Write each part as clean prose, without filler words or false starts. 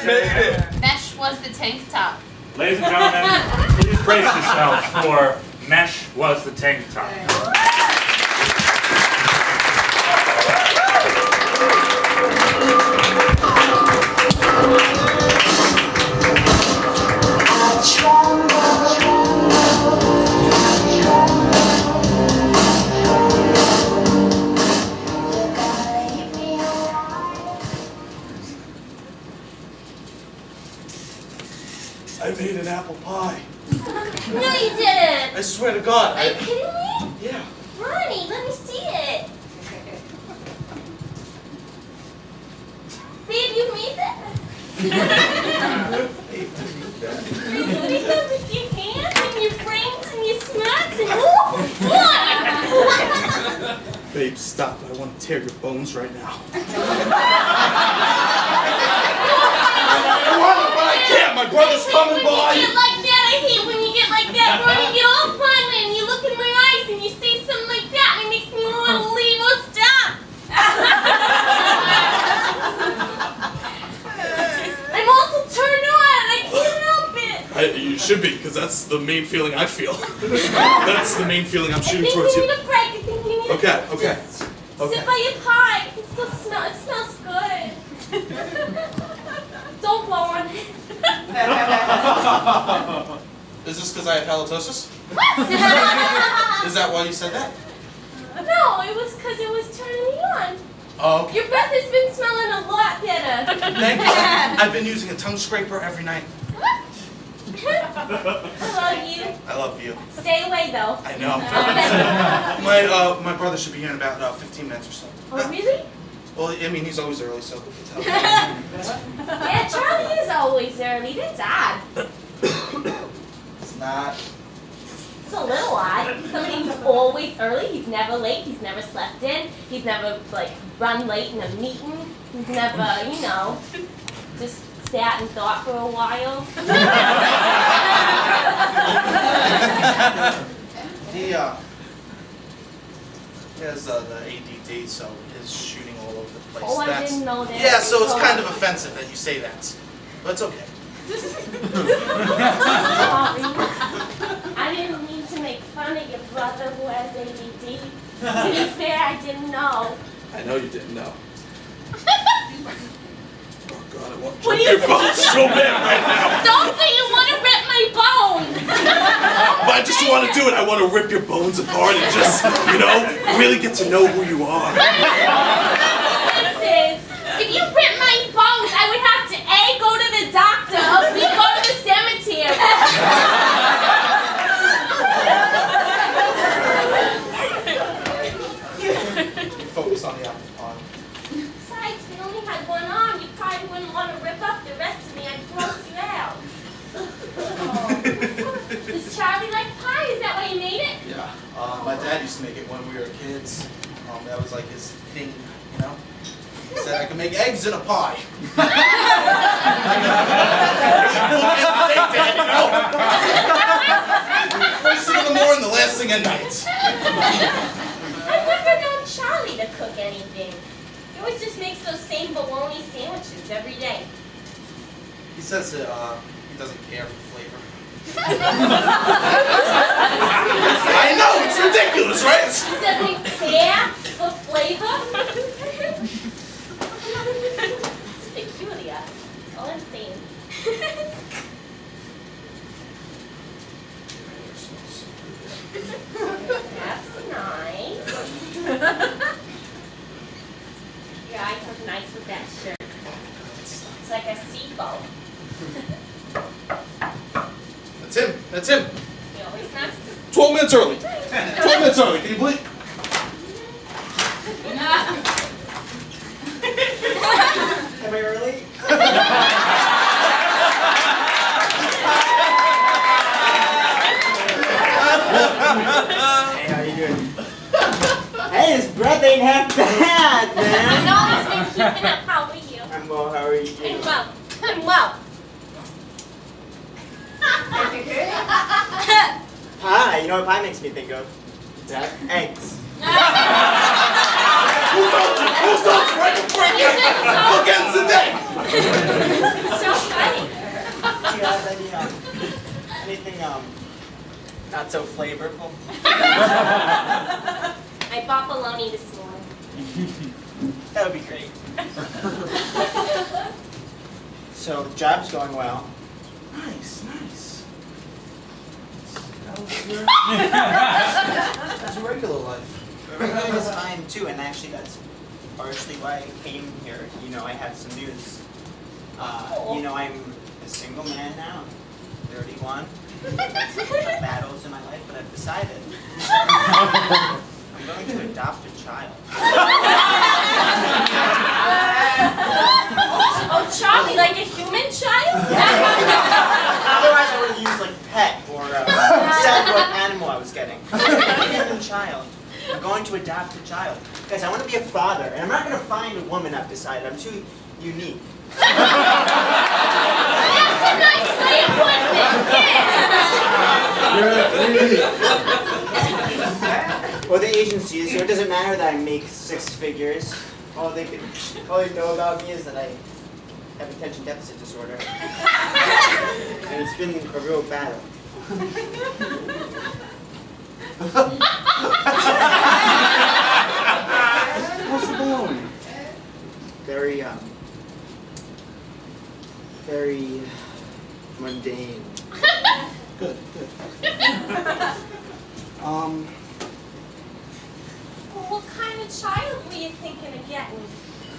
Made it. Mesh was the tank top. Ladies and gentlemen, please brace yourselves for Mesh was the tank top. I made an apple pie. No, you didn't. I swear to God. Are you kidding me? Yeah. Ronnie, let me see it. Babe, you made that? You made that with your hands and your brains and your smarts and Babe, stop. I want to tear your bones right now. But I can't. My brother's coming by. When you get like that, I hate when you get like that. Ronnie, you get all fun and you look in my eyes and you say something like that and it makes me want to leave. Oh, stop. I'm also turned on. I can't help it. You should be, because that's the main feeling I feel. That's the main feeling I'm shooting towards you. I think we need a break. I think we need a break. Okay. Sit by your pie. It still smells. It smells good. Don't blow on it. Is this because I have halitosis? Is that why you said that? No, it was because it was turning me on. Oh, okay. Your breath has been smelling a lot better. Thank you. I've been using a tongue scraper every night. I love you. I love you. Stay away though. I know. My brother should be here in about 15 minutes or so. Oh, really? Well, I mean, he's always early, so we can tell. Yeah, Charlie is always early. That's odd. It's not. It's a little odd. Somebody who's always early. He's never late. He's never slept in. He's never, like, run late in a meeting. He's never, you know, just sat and thought for a while. He has the ADD, so his shooting all over the place. Oh, I didn't know that. Yeah, so it's kind of offensive that you say that. But it's okay. Sorry. I didn't mean to make fun of your brother who has ADD. To be fair, I didn't know. I know you didn't know. Oh God, I want to What do rip you your bones so bad right now. Don't say you want to rip my bones! But I just want to do it. I want to rip your bones apart and just, you know, really get to know who you are. If you rip my bones, I would have to A, go to the doctor, or B, go to the cemetery. Focus on the apple pie. Besides, if you only had one arm, you probably wouldn't want to rip up the rest of me. I'd gross you out. Oh. Does Charlie like pie? Is that why you made it? Yeah. My dad used to make it when we were kids. That was like his thing, you know? He said I could make eggs in a pie. First thing in the morning, the last thing at night. I've never known Charlie to cook anything. He always just makes those same bologna sandwiches every day. He says that he doesn't care for flavor. I know, it's ridiculous, right? He doesn't care for flavor? It's peculiar. That's all I'm saying. That's nice. Your eyes look nice with that shirt. It's like a seafoam. That's him. He always knocks. 12 minutes early. 12 minutes early, can you believe? Am I early? Hey, how you doing? Hey, his breath ain't half bad, I man. know he's been keeping up. How are you? I'm well, how are you doing? I'm well. I'm well. Pie, you know what pie makes me think of? That eggs. Who told you? Who told you? Right before you get bookends the day. So not so flavorful. I bought bologna this morning. That would be great. So the job's going well. Nice, nice. How's your regular life? Everything is fine too, and actually that's partially why I came here. You know, I have some news. You know, I'm a single man now. I'm 31. I've battles in my life, but I've decided I'm going to adopt a child. Oh, Charlie, like a human child? Otherwise, I would have used like pet or said what animal I was getting. A human child. I'm going to adopt a child. Guys, I want to be a father, and I'm not going to find a woman I've decided. I'm too unique. That's a nice way of putting it, yeah. Well, the agency is here. It doesn't matter that I make 6 figures. All they know about me is that I have attention deficit disorder. And it's been a real battle. How's the balloon? Very mundane. Good, good. Well, what kind of child were you thinking of getting?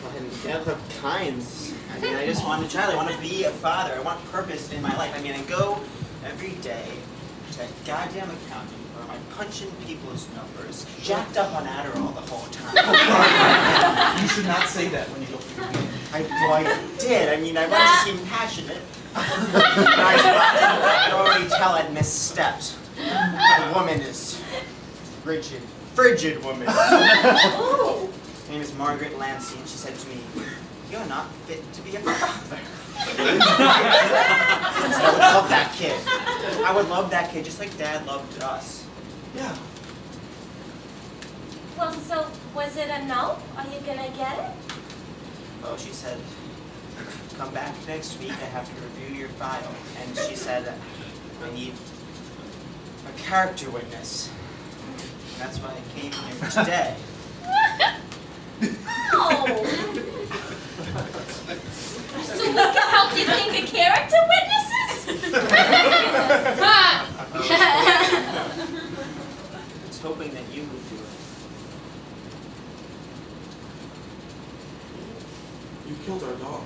I have kinds. I mean, I just want a child. I want to be a father. I want purpose in my life. I mean, I go every day to that goddamn accounting firm. I punch in people's numbers, jacked up on Adderall the whole time. You should not say that when you go for your meeting. I did. I mean, I wanted to seem passionate. I already tell I'd misstepped. The woman is rigid. Frigid woman. Oh. Her name is Margaret Lancey, and she said to me, "You're not fit to be a father." I would love that kid. I would love that kid just like Dad loved us. Yeah. Well, so was it a no? Are you gonna get it? Well, she said, "Come back next week. I have to review your file." And she said, "I need a character witness." And that's why I came here today. Oh. So we can help you think of character witnesses? I was hoping that you would do it. You killed our dog.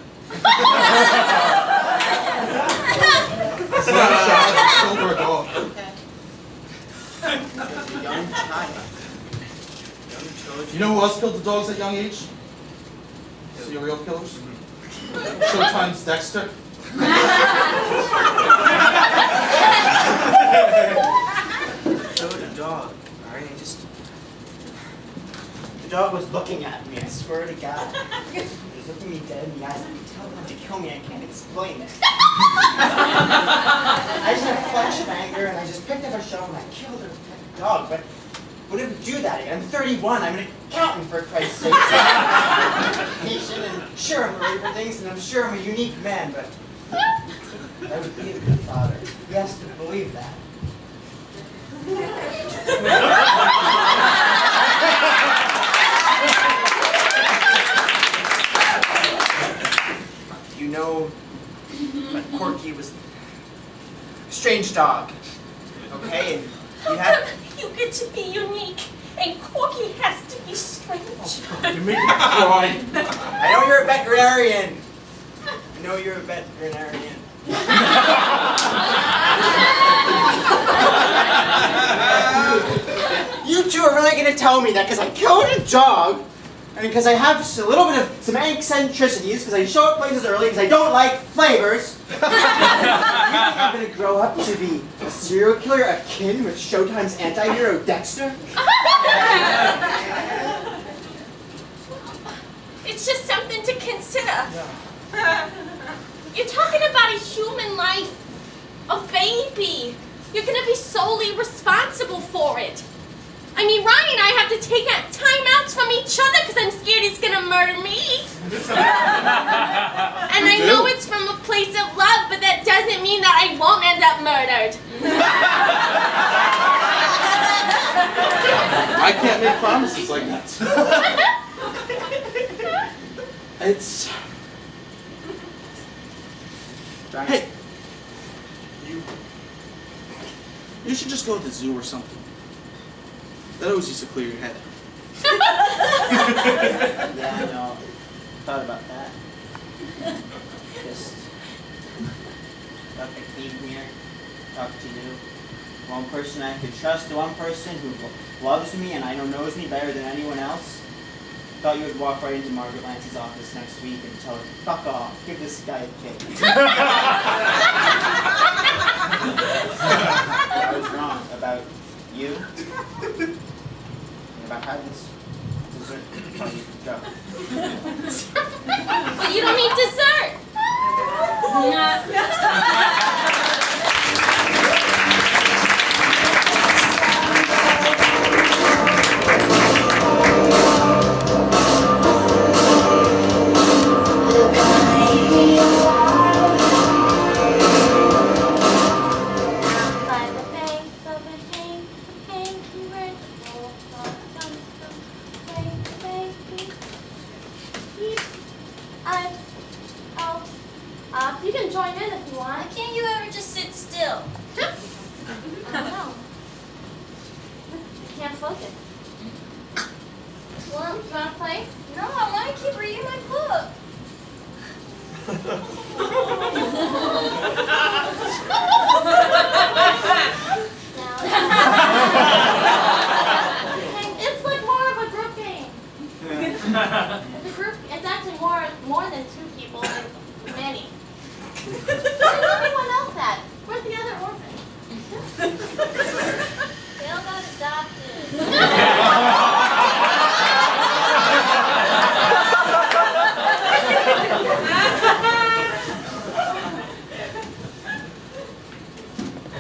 It's not a child, you killed our dog. Okay. It's a young child. Young children. You know who else killed the dogs at young age? Serial killers? Showtime's Dexter. Killed a dog. Alright, the dog was looking at me, I swear to God. He was looking me dead in the eyes. I could tell him to kill me, I can't explain it. I just had a flash of anger and I just picked up a shovel and I killed a dog, but I would never do that again. I'm 31, I'm an accountant for Christ's sake. I'm patient and sure I'm ready for things and I'm sure I'm a unique man, but I would be a good father. He has to believe that. You know, but Corky was a strange dog, okay? And How you have... come you get to be unique and Corky has to be strange? You make me cry. I know you're a veterinarian. I know you're a veterinarian. You two are really gonna tell me that because I killed a dog, and because I have a little bit of some eccentricities, because I show up places early, because I don't like flavors. You think I'm gonna grow up to be a serial killer akin with Showtime's anti-hero Dexter? It's just something to consider. You're talking about a human life, a baby. You're going to be solely responsible for it. I mean, Ryan and I have to take timeouts from each other because I'm scared he's going to murder me. And I know it's from a place of love, but that doesn't mean that I won't end up murdered. I can't make promises like that. It's. Hey, you should just go to the zoo or something. That always used to clear your head. Yeah, I know. Thought about that. Just thought I came here, talk to you. One person I could trust, the one person who loves me and I know knows me better than anyone else. Thought you would walk right into Margaret Lance's office next week and tell her, fuck off, give this guy a kick. I was wrong about you and about how this dessert party could go. But you don't need dessert. You can join in if you want. Why can't you ever just sit still? I don't know. You can't focus. Well, you want to play? No, I want to keep reading my book. It's like more of a group game. It's actually more than two people, like many. Where's everyone else at? Where's the other orphan? They all got adopted.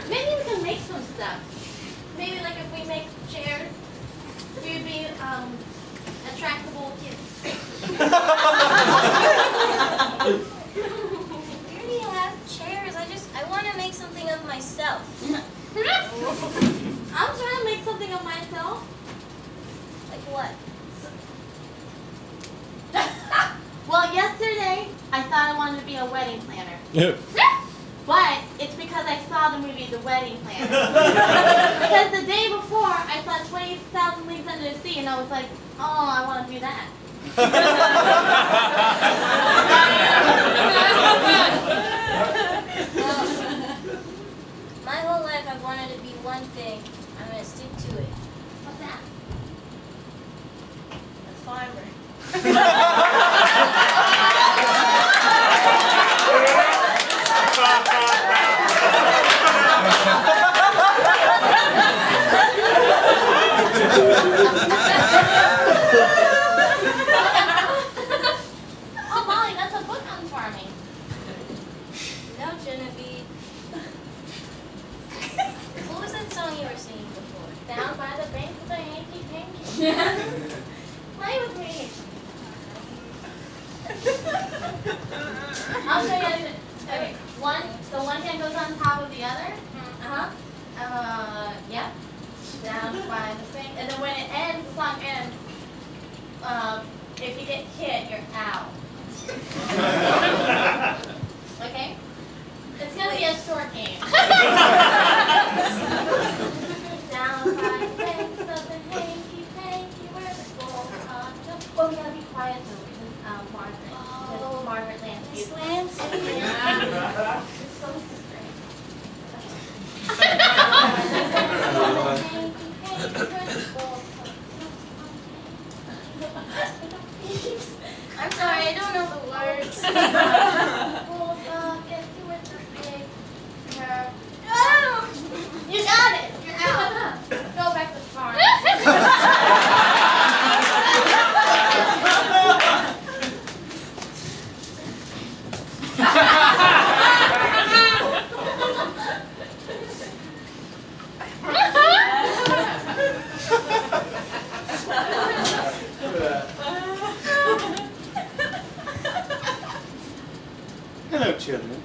Maybe we can make some stuff. Maybe like if we make chairs, we would be attractable kids. We already have chairs. I want to make something of myself. I'm trying to make something of myself. Like what? Well, yesterday I thought I wanted to be a wedding planner. But it's because I saw the movie The Wedding Planner. Because the day before I saw 20,000 Leagues Under the Sea and I was like, oh, I want to do that. My whole life I've wanted to be one thing. I'm going to stick to it. What's that? A farmer. Oh, Molly, that's a book on farming. No, Genevieve. What was that song you were singing before? Down by the bank of the hanky-panky. Play with me. I'll show you. Okay, so one hand goes on top of the other. Yeah. Down by the bank, and then when it ends, the song ends. If you get hit, you're out. Okay? It's gonna be a short game. Down by the banks of the hanky-panky, where the gold are. Oh, we gotta be quiet though, because Margaret. Because Margaret Lance. Miss Lance? It's so strange. I'm sorry, I don't know the words. You got it. You're out. Go back to the farm. Hello, children.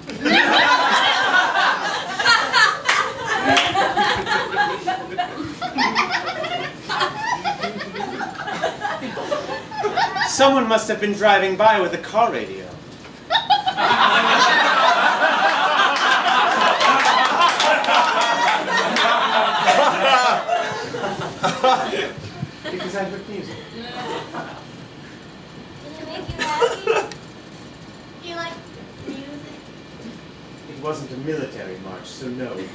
Someone must have been driving by with a car radio. Because I heard music. Did it make you happy? Do you like music? It wasn't a military march, so no. Miss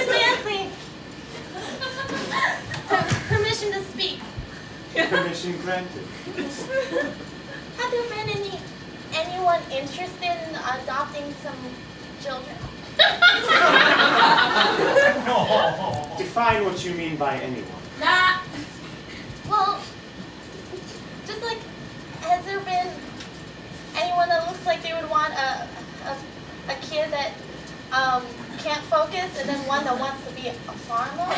Nancy! Permission to speak. Permission granted. Have there been anyone interested in adopting some children? Define what you mean by anyone. Nah. Well, just like, has there been anyone that looks like they would want a kid that can't focus, and then one that wants to be a farmer?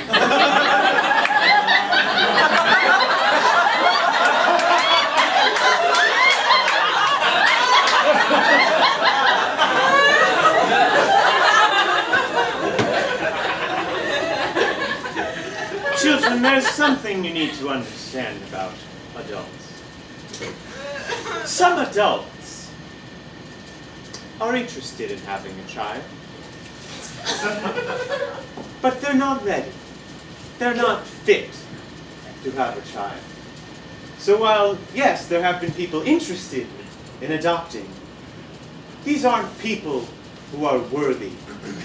Children, there's something you need to understand about adults. Some adults are interested in having a child, but they're not ready. They're not fit to have a child. So while, yes, there have been people interested in adopting, these aren't people who are worthy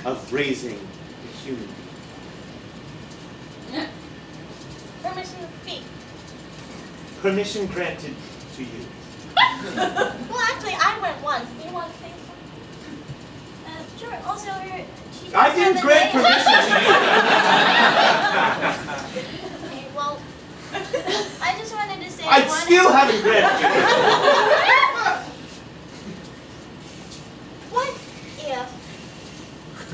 of raising a human being. Permission to speak. Permission granted to you. Well, actually, I went once. Do you want to say something? Sure. Also, she does I have didn't a grant name. permission to you. Okay, well, I just wanted to say I one. still haven't granted you. What if?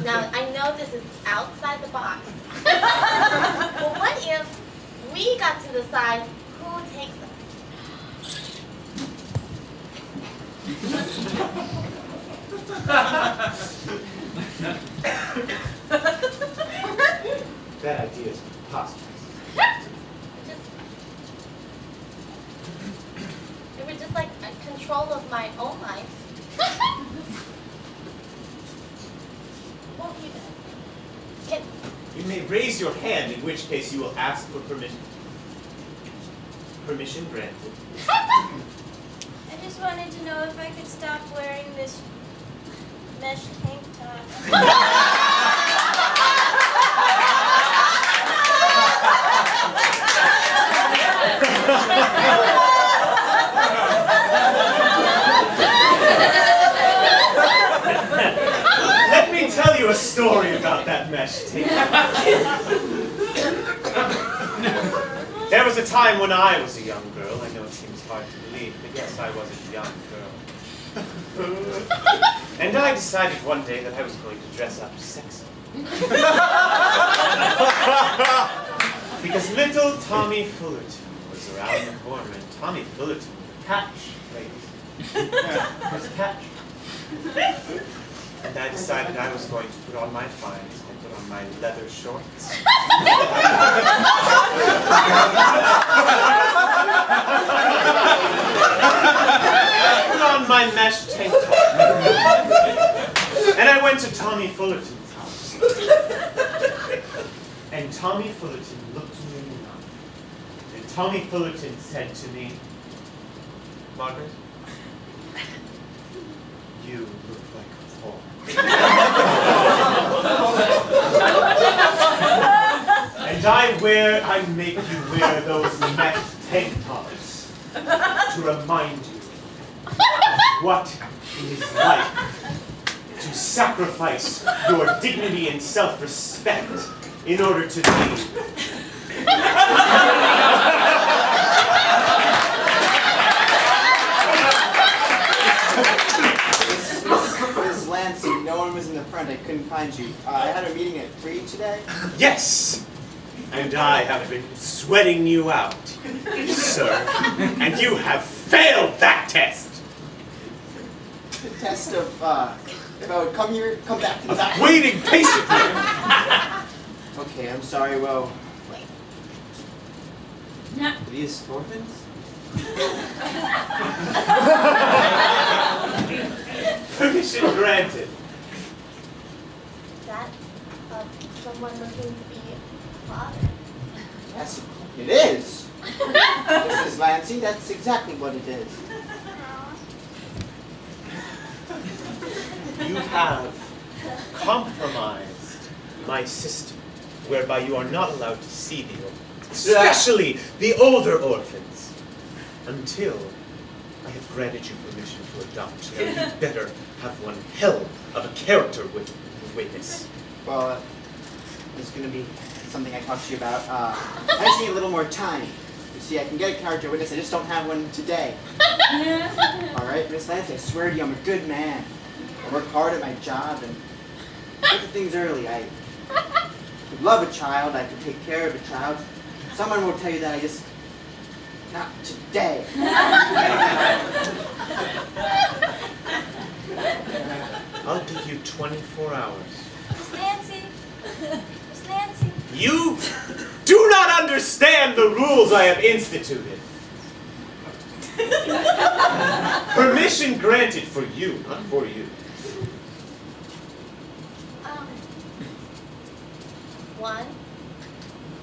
Now I know this is outside the box. But what if we got to decide who takes us? That idea is preposterous. It was just like a control of my own life. What were you doing? Can You may raise your hand, in which case you will ask for permission. Permission granted. I just wanted to know if I could stop wearing this mesh tank top. Let me tell you a story about that mesh tape. There was a time when I was a young girl. I know it seems hard to believe, but yes, I was a young girl. And I decided one day that I was going to dress up sexy. Because little Tommy Fullerton was around the corner, and Tommy Fullerton would catch, ladies. Was a catch. And I decided I was going to put on my finds and put on my leather shorts. Put on my mesh tank top. And I went to Tommy Fullerton's house. And Tommy Fullerton looked me in the eye. And Tommy Fullerton said to me, Margaret, you look like a whore. And I make you wear those mesh tank tops to remind you of what it is like to sacrifice your dignity and self-respect in order to be. Miss Lansing, no one was in the front. I couldn't find you. I had a meeting at 3 today. Yes! And I have been sweating you out, sir. And you have failed that test! The test of, if I would come back to the back. Waiting patiently! Okay, I'm sorry, well, Wait. are these orphans? Permission granted. That of someone looking to be a father. Yes, it is. Mrs. Lancey, that's exactly what it is. You have compromised my system, whereby you are not allowed to see the orphans, especially the older orphans, until I have granted you permission to adopt. Now, you better have one hell of a character witness. Well, there's going to be something I talked to you about. I just need a little more time. You see, I can get a character witness, I just don't have one today. All right, Miss Lancey, I swear to you, I'm a good man. I work hard at my job and look at things early. I could love a child, I could take care of a child. Someone will tell you that, I just, not today. I'll give you 24 hours. Miss Nancy. Miss Nancy. You do not understand the rules I have instituted. Permission granted for you, not for you. One,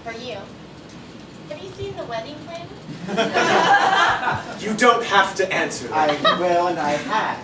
for you. Have you seen the wedding planner? You don't have to answer that. I will and I have.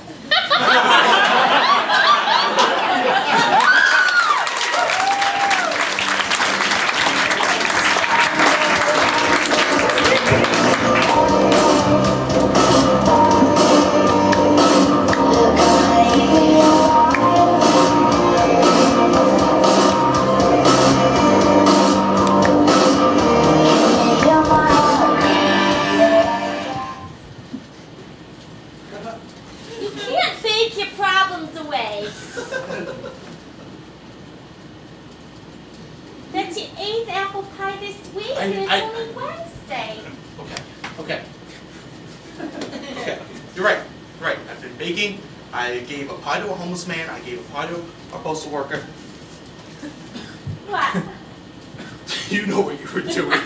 You can't fake your problems away. That's your 8th apple pie this week, and it's only Wednesday. Okay. You're right. Right. I've been baking. I gave a pie to a homeless man. I gave a pie to a postal worker. What? You know what you were doing.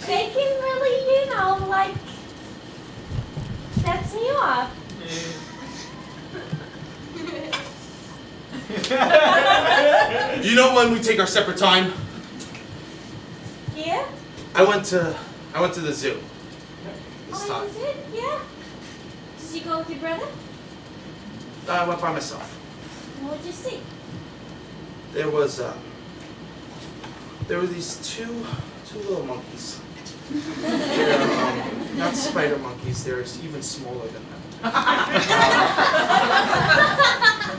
Baking really, like, sets me off. You know when we take our separate time? Yeah? I went to the zoo. This Oh, time. you did? Yeah? Did you go with your brother? I went by myself. And what'd you see? There were these two little monkeys. They're not spider monkeys. They're even smaller than them.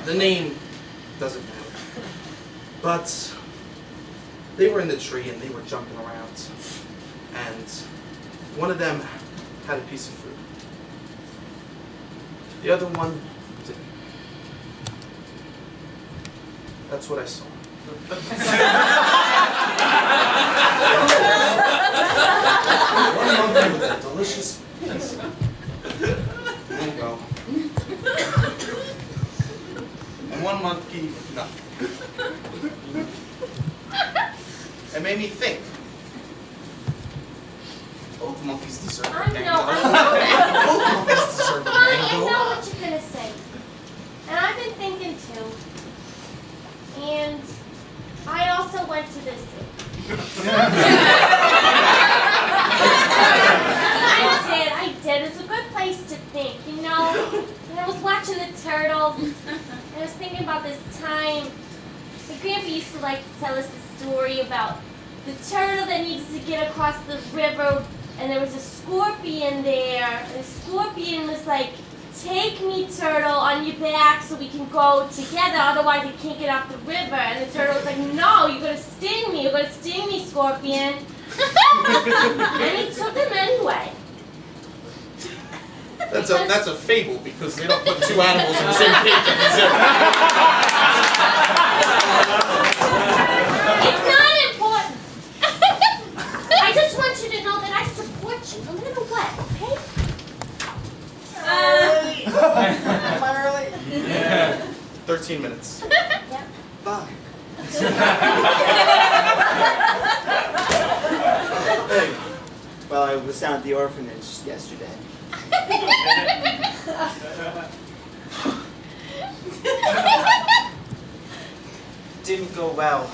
The name doesn't matter. But they were in the tree and they were jumping around. And one of them had a piece of fruit. The other one didn't. That's what I saw. One monkey with a delicious piece. There you go. And one monkey with nothing. It made me think. Both monkeys deserve a mango. Both monkeys deserve a I mango. know what you're gonna say. And I've been thinking too. And I also went to this zoo. I did. It's a good place to think, And I was watching the turtles. And I was thinking about this time. My grandpa used to like to tell us the story about the turtle that needed to get across the river, and there was a scorpion there. And the scorpion was like, "Take me, turtle, on your back so we can go together, otherwise I can't get off the river." And the turtle was like, "No, you're going to sting me. You're going to sting me, scorpion." And he took him anyway. That's a fable because they don't put two animals in the same cage at the zoo. It's not important. I just want you to know that I support you no matter what, okay? Am I early? 13 minutes. Yep. Fuck. Well, I was down at the orphanage yesterday. Didn't go well.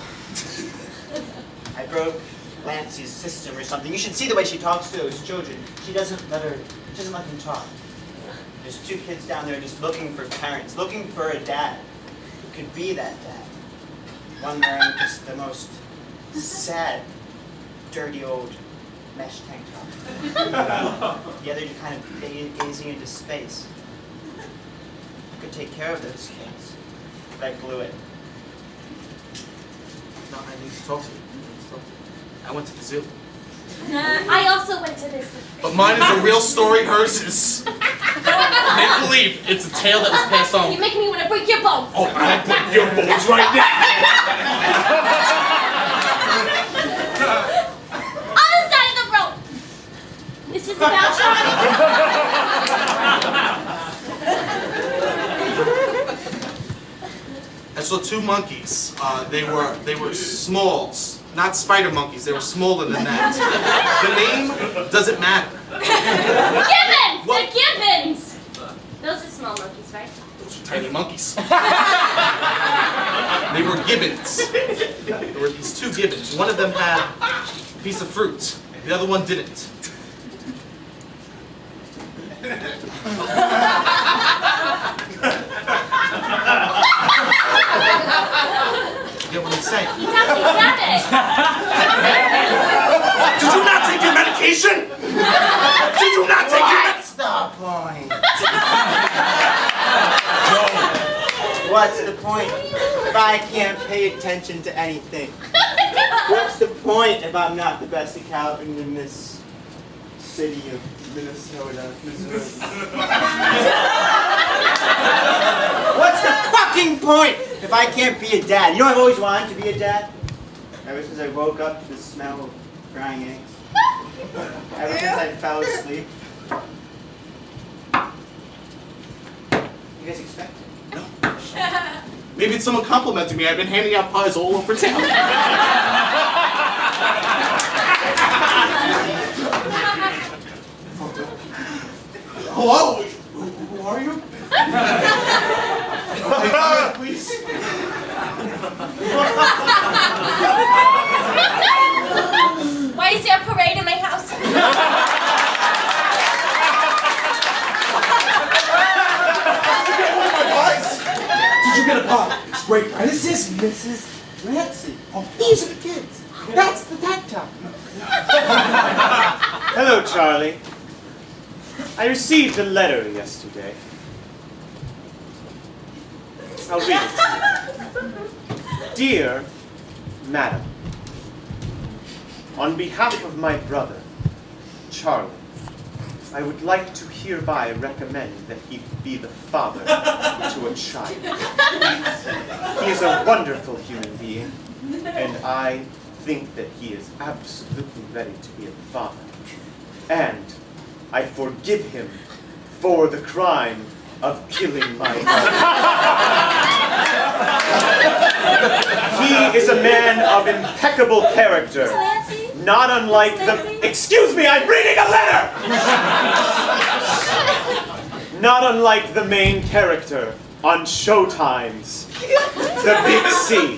I broke Lancey's system or something. You should see the way she talks to those children. She doesn't let them talk. There's 2 kids down there just looking for parents, looking for a dad who could be that dad. One wearing just the most sad, dirty old mesh tank top. The other just kind of gazing into space. I could take care of those kids, but I blew it. No, I need to talk to you. I went to the zoo. I also went to this. But mine is a real story, hers is make believe. It's a tale that was passed on. You make me want to break your bones. Oh, I'll break your bones right now. Other side of the road. This is about I saw 2 monkeys. They were small, not spider monkeys. They were smaller than that. The name doesn't matter. Gibbons! What? The Gibbons! Those are small monkeys, right? Those are tiny monkeys. They were gibbons. There were these 2 gibbons. One of them had a piece of fruit. The other one didn't. You get what I'm saying? He definitely got it. Did you not take your medication? Did you not take your What's the point? What's the point if I can't pay attention to anything? What's the point if I'm not the best accountant in this city of Minnesota, Missouri? What's the fucking point if I can't be a dad? You know I've always wanted to be a dad? Ever since I woke up to the smell of frying eggs. Ever since I fell asleep. You guys expect it? Maybe it's someone complimenting me. I've been handing out pies all over town. Hello? Who are you? Please. Why is there a parade in my house? Did you get a pie? It's great. This is Mrs. Lancey. Oh, these are the kids. That's the tank top. Hello, Charlie. I received a letter yesterday. I'll read it to you. Dear Madam, on behalf of my brother, Charlie, I would like to hereby recommend that he be the father to a child. He is a wonderful human being, and I think that he is absolutely ready to be a father. And I forgive him for the crime of killing my mother. He is a man of impeccable character, not unlike the... Excuse me, I'm reading a letter! Not unlike the main character on Showtime's The Big C.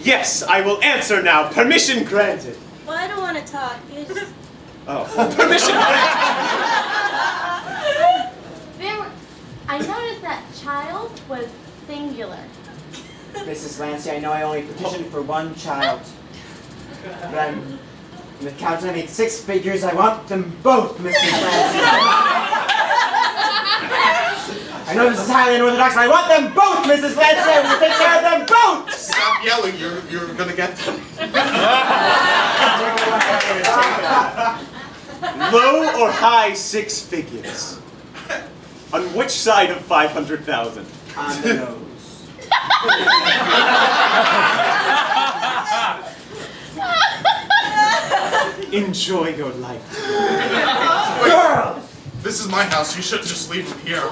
Yes, I will answer now. Permission granted. Well, I don't want to talk. Oh, permission granted. I noticed that child was singular. Mrs. Lancey, I know I only petitioned for 1 child. But I'm the accountant. I made 6 figures. I want them both, Mrs. Lancey. I know this is highly unorthodox, and I want them both, Mrs. Lancey. I will take care of them both. Stop yelling. You're gonna get them. Low or high 6 figures? On which side of 500,000? On the nose. Enjoy your life. Girls! This is my house. You shouldn't just leave him here.